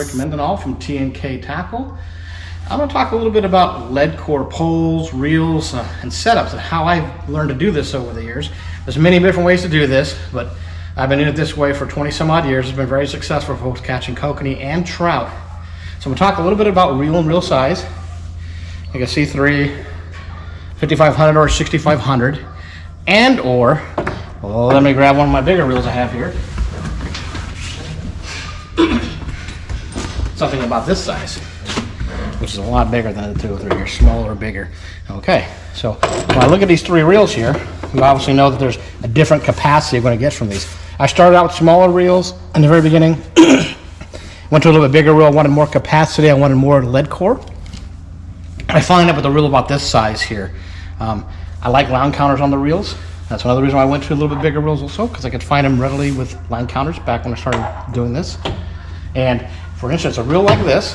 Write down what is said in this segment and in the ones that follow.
Rick Mendenhall from TNK Tackle. I'm going to talk a little bit about leadcore poles, reels, and setups and how I've learned to do this over the years. There's many different ways to do this, but I've been doing it this way for 20 some odd years. It's been very successful for folks catching kokanee and trout. So I'm going to talk a little bit about reel and reel size. Like a C3, 5500 or 6500, and or, well, let me grab one of my bigger reels I have here. Something about this size, which is a lot bigger than the 2 or 3 here, smaller or bigger. Okay, so when I look at these 3 reels here, you obviously know that there's a different capacity you're going to get from these. I started out with smaller reels in the very beginning, went to a little bit bigger reel, I wanted more capacity, I wanted more lead core. I finally ended up with a reel about this size here. I like line counters on the reels. That's another reason why I went to a little bit bigger reels also, because I could find them readily with line counters back when I started doing this. And for instance, a reel like this,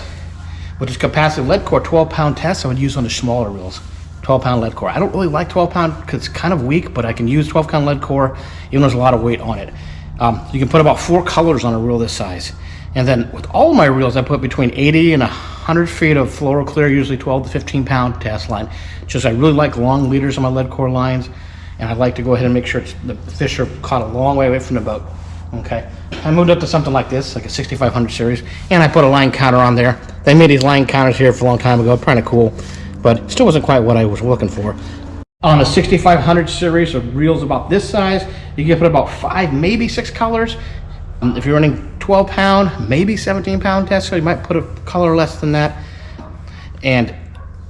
which is capacity lead core 12-pound test, I would use on the smaller reels. 12-pound lead core. I don't really like 12-pound because it's kind of weak, but I can use 12-pound lead core even though there's a lot of weight on it. You can put about 4 colors on a reel this size. And then with all of my reels, I put between 80 and 100 feet of fluoro clear, usually 12 to 15-pound test line. Just I really like long leaders on my lead core lines, and I like to go ahead and make sure the fish are caught a long way away from the boat. Okay, I moved up to something like this, like a 6500 series, and I put a line counter on there. They made these line counters here for a long time ago, kind of cool, but still wasn't quite what I was looking for. On a 6500 series of reels about this size, you can put about 5, maybe 6 colors. If you're running 12-pound, maybe 17-pound test, so you might put a color less than that. And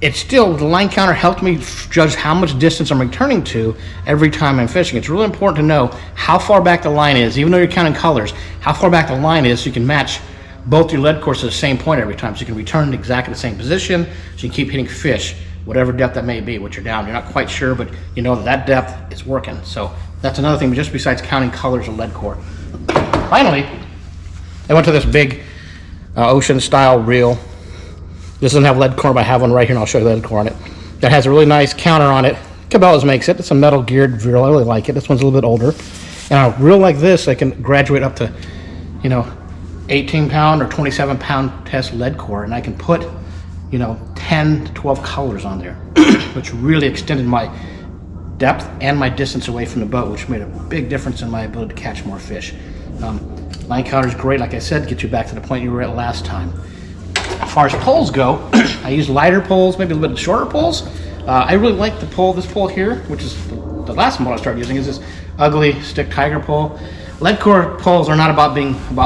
it's still, the line counter helped me judge how much distance I'm returning to every time I'm fishing. It's really important to know how far back the line is, even though you're counting colors, how far back the line is so you can match both your lead cores to the same point every time. So you can return to exactly the same position, so you can keep hitting fish, whatever depth that may be, what you're down. You're not quite sure, but you know that depth is working. So that's another thing, just besides counting colors and lead core. Finally, I went to this big ocean-style reel. This doesn't have lead core, but I have one right here, and I'll show you the lead core on it. That has a really nice counter on it. Cabela's makes it. It's a metal geared reel. I really like it. This one's a little bit older. And a reel like this, I can graduate up to, 18-pound or 27-pound test lead core, and I can put, 10 to 12 colors on there, which really extended my depth and my distance away from the boat, which made a big difference in my ability to catch more fish. Line counter is great, like I said, to get you back to the point you were at last time. As far as poles go, I use lighter poles, maybe a little bit shorter poles. I really like the pole, this pole here, which is the last model I started using, is this ugly stick tiger pole. Lead core poles are not about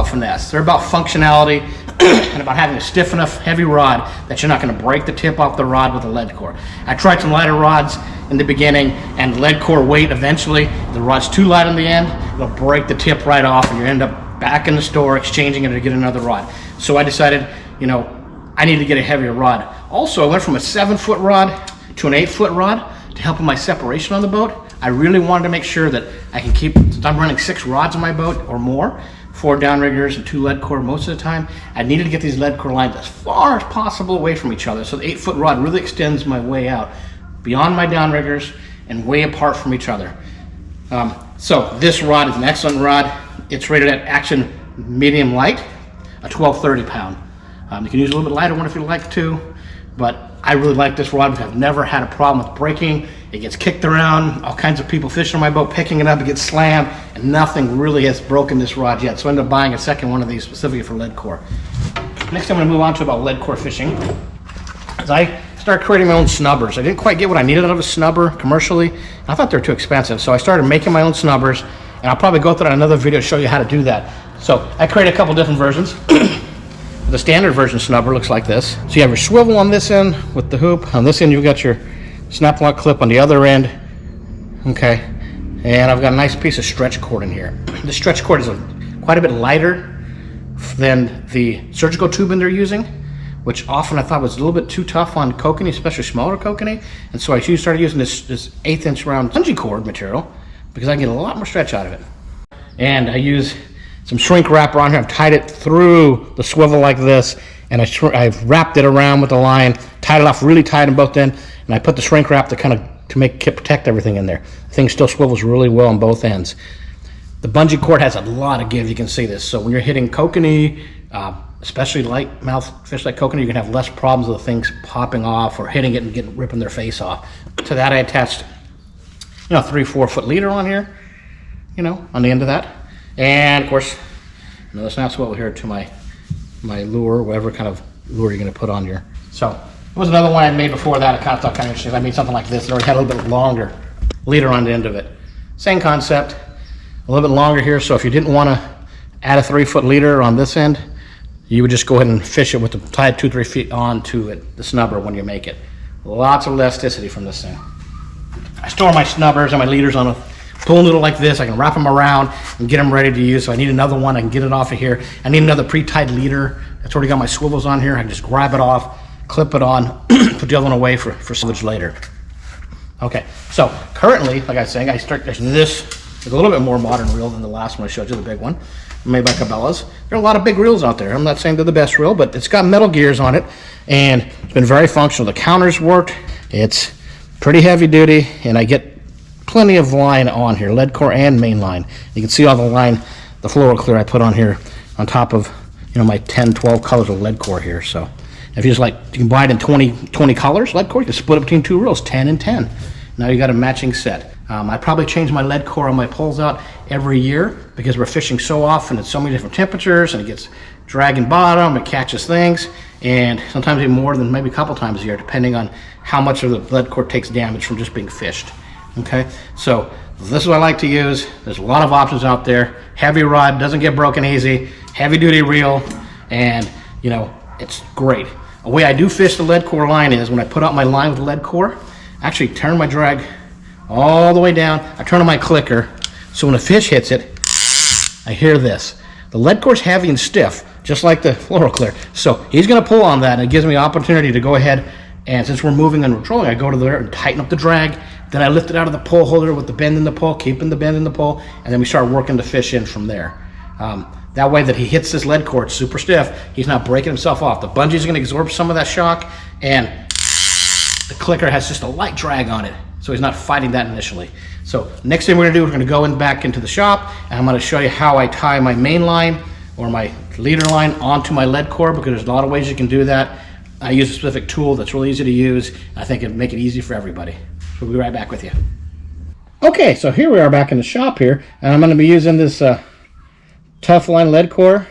finesse. They're about functionality and about having a stiff enough heavy rod that you're not going to break the tip off the rod with a lead core. I tried some lighter rods in the beginning, and lead core weight eventually, the rod's too light on the end, it'll break the tip right off, and you end up back in the store exchanging it to get another rod. So I decided, I need to get a heavier rod. Also, I went from a 7-foot rod to an 8-foot rod to help with my separation on the boat. I really wanted to make sure that I can keep, since I'm running 6 rods on my boat or more, 4 downriggers and 2 lead core most of the time, I needed to get these lead core lines as far as possible away from each other. So the 8-foot rod really extends my way out beyond my downriggers and way apart from each other. So this rod is an excellent rod. It's rated at action medium light, a 12-30 pound. You can use a little bit lighter one if you'd like to, but I really like this rod because I've never had a problem with breaking. It gets kicked around, all kinds of people fishing on my boat, picking it up, it gets slammed, and nothing really has broken this rod yet. So I ended up buying a second one of these specifically for lead core. Next I'm going to move on to about lead core fishing. As I started creating my own snubbers. I didn't quite get what I needed out of a snubber commercially. I thought they were too expensive, so I started making my own snubbers, and I'll probably go through in another video to show you how to do that. So I created a couple different versions. The standard version snubber looks like this. So you have your swivel on this end with the hoop. On this end you've got your snap lock clip on the other end. Okay, and I've got a nice piece of stretch cord in here. The stretch cord is quite a bit lighter than the surgical tubing they're using, which often I thought was a little bit too tough on kokanee, especially smaller kokanee. And so I started using this 1/8" round bungee cord material because I can get a lot more stretch out of it. And I use some shrink wrap around here. I've tied it through the swivel like this, and I've wrapped it around with the line, tied it off really tight on both ends, and I put the shrink wrap to protect everything in there. The thing still swivels really well on both ends. The bungee cord has a lot of give, you can see this. So when you're hitting kokanee, especially light mouth fish like kokanee, you can have less problems with things popping off or hitting it and ripping their face off. To that I attached, 3-4 foot leader on here, on the end of that. And of course, another snap swivel here to my lure, whatever kind of lure you're going to put on here. So there was another one I made before that. I kind of thought kind of interesting. I made something like this. It already had a little bit longer leader on the end of it. Same concept, a little bit longer here. So if you didn't want to add a 3-foot leader on this end, you would just go ahead and fish it with the tie 2-3 feet onto it, the snubber, when you make it. Lots of elasticity from this thing. I store my snubbers and my leaders on a pool noodle like this. I can wrap them around and get them ready to use. So I need another one. I can get it off of here. I need another pre-tied leader. That's already got my swivels on here. I can just grab it off, clip it on, put the other one away for salvage later. Okay, so currently, like I was saying, this is a little bit more modern reel than the last one I showed you, the big one, made by Cabela's. There are a lot of big reels out there. I'm not saying they're the best reel, but it's got metal gears on it, and it's been very functional. The counters worked. It's pretty heavy duty, and I get plenty of line on here, lead core and main line. You can see all the line, the floral clear I put on here on top of my 10, 12 colors of lead core here. So if you can buy it in 20 colors, lead core, you can split it between 2 reels, 10 and 10. Now you got a matching set. I probably change my lead core on my poles out every year because we're fishing so often at so many different temperatures, and it gets dragging bottom, it catches things, and sometimes even more than maybe a couple times a year, depending on how much of the lead core takes damage from just being fished. Okay, so this is what I like to use. There's a lot of options out there. Heavy rod, doesn't get broken easy, heavy duty reel, and it's great. The way I do fish the lead core line is when I put out my line with the lead core, I actually turn my drag all the way down. I turn on my clicker, so when a fish hits it, I hear this. The lead core's heavy and stiff, just like the floral clear. So he's going to pull on that, and it gives me the opportunity to go ahead, and since we're moving and we're trolling, I go to there and tighten up the drag. Then I lift it out of the pole holder with the bend in the pole, keeping the bend in the pole, and then we start working the fish in from there. That way that he hits this lead core, it's super stiff, he's not breaking himself off. The bungee's going to absorb some of that shock, and the clicker has just a light drag on it, so he's not fighting that initially. So next thing we're going to do, we're going to go back into the shop, and I'm going to show you how I tie my main line or my leader line onto my lead core, because there's a lot of ways you can do that. I use a specific tool that's really easy to use. I think it'd make it easy for everybody. So we'll be right back with you. Okay, so here we are back in the shop here, and I'm going to be using this Tough Line lead core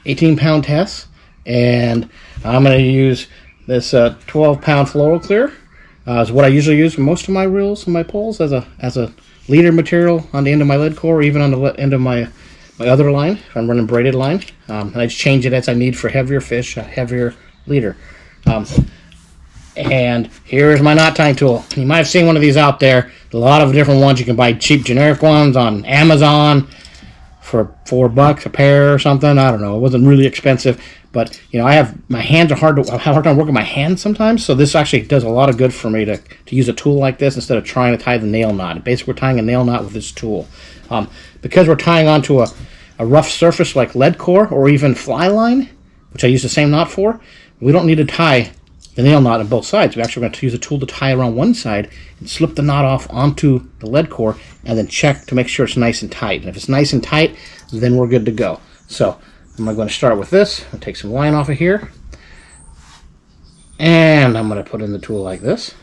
18-pound test, and I'm going to use this 12-pound floral clear. Is what I usually use for most of my reels and my poles as a leader material on the end of my lead core, or even on the end of my other line if I'm running braided line. And I just change it as I need for heavier fish, a heavier leader. And here's my knot tying tool. You might have seen one of these out there. A lot of different ones. You can buy cheap generic ones on Amazon for $4 a pair or something. I don't know. It wasn't really expensive, but I have my hands are I have a hard time working my hands sometimes. So this actually does a lot of good for me to use a tool like this instead of trying to tie the nail knot. Basically, we're tying a nail knot with this tool. Because we're tying onto a rough surface like lead core or even fly line, which I use the same knot for, we don't need to tie the nail knot on both sides. We're actually going to use a tool to tie around one side and slip the knot off onto the lead core, and then check to make sure it's nice and tight. And if it's nice and tight, then we're good to go. So I'm going to start with this. I'll take some line off of here, and I'm going to put in the tool like this.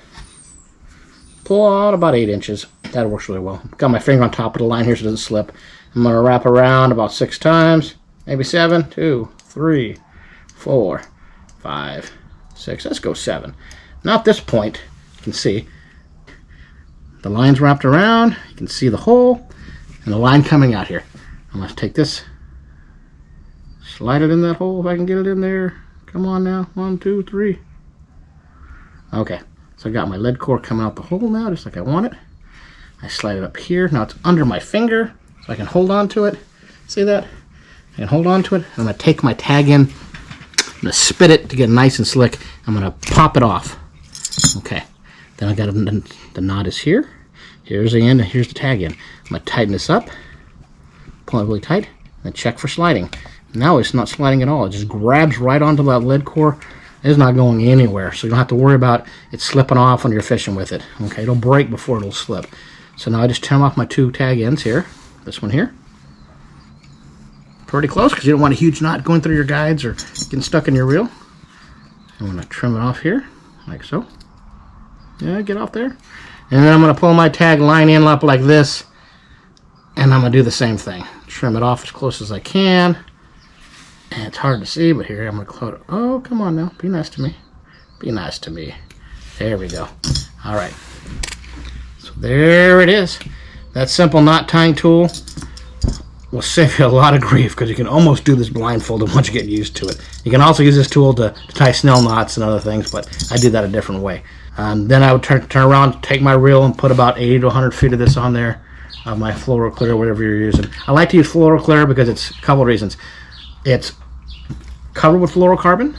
Pull out about 8 inches. That works really well. Got my finger on top of the line here so it doesn't slip. I'm going to wrap around about 6 times, maybe 7. 2, 3, 4, 5, 6. Let's go 7. Now at this point, you can see the line's wrapped around. You can see the hole and the line coming out here. I'm going to take this, slide it in that hole if I can get it in there. Come on now. 1, 2, 3. Okay, so I got my lead core coming out the hole now, just like I want it. I slide it up here. Now it's under my finger, so I can hold on to it. See that? I can hold on to it. I'm going to take my tag in. I'm going to spit it to get nice and slick. I'm going to pop it off. Okay. Then I got the knot is here. Here's the end, and here's the tag in. I'm going to tighten this up. Pull it really tight, and check for sliding. Now it's not sliding at all. It just grabs right onto that lead core. It's not going anywhere, so you don't have to worry about it slipping off when you're fishing with it. Okay, it'll break before it'll slip. So now I just turn off my 2 tag ends here. This one here. pretty close because you don't want a huge knot going through your guides or getting stuck in your reel. I'm going to trim it off here, like so. Yeah, get off there. And then I'm going to pull my tag line in up like this, and I'm going to do the same thing. Trim it off as close as I can. And it's hard to see, but here, I'm going to close it. Oh, come on now. Be nice to me. Be nice to me. There we go. All right. So there it is. That simple knot tying tool will save you a lot of grief because you can almost do this blindfolded once you get used to it. You can also use this tool to tie snell knots and other things, but I do that a different way. Then I would turn around, take my reel, and put about 80 to 100 feet of this on there, my fluoro clear, whatever you're using. I like to use fluoro clear because it's a couple of reasons. It's covered with fluorocarbon,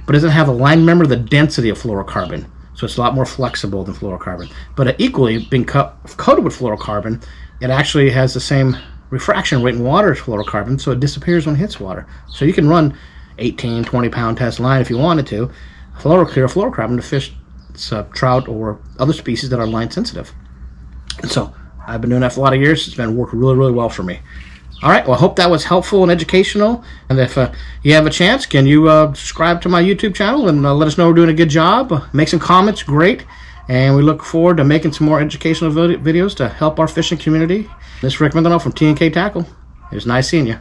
but it doesn't have the line, remember, the density of fluorocarbon. So it's a lot more flexible than fluorocarbon. But equally, being coated with fluorocarbon, it actually has the same refraction rate in water as fluorocarbon, so it disappears when it hits water. So you can run 18, 20-pound test line if you wanted to, fluorocarbon to fish trout or other species that are line sensitive. And so I've been doing that for a lot of years. It's been working really, really well for me. All right, well, I hope that was helpful and educational. And if you have a chance, can you subscribe to my YouTube channel and let us know we're doing a good job? Make some comments, great. And we look forward to making some more educational videos to help our fishing community. This is Rick from TNK Tackle. It was nice seeing you.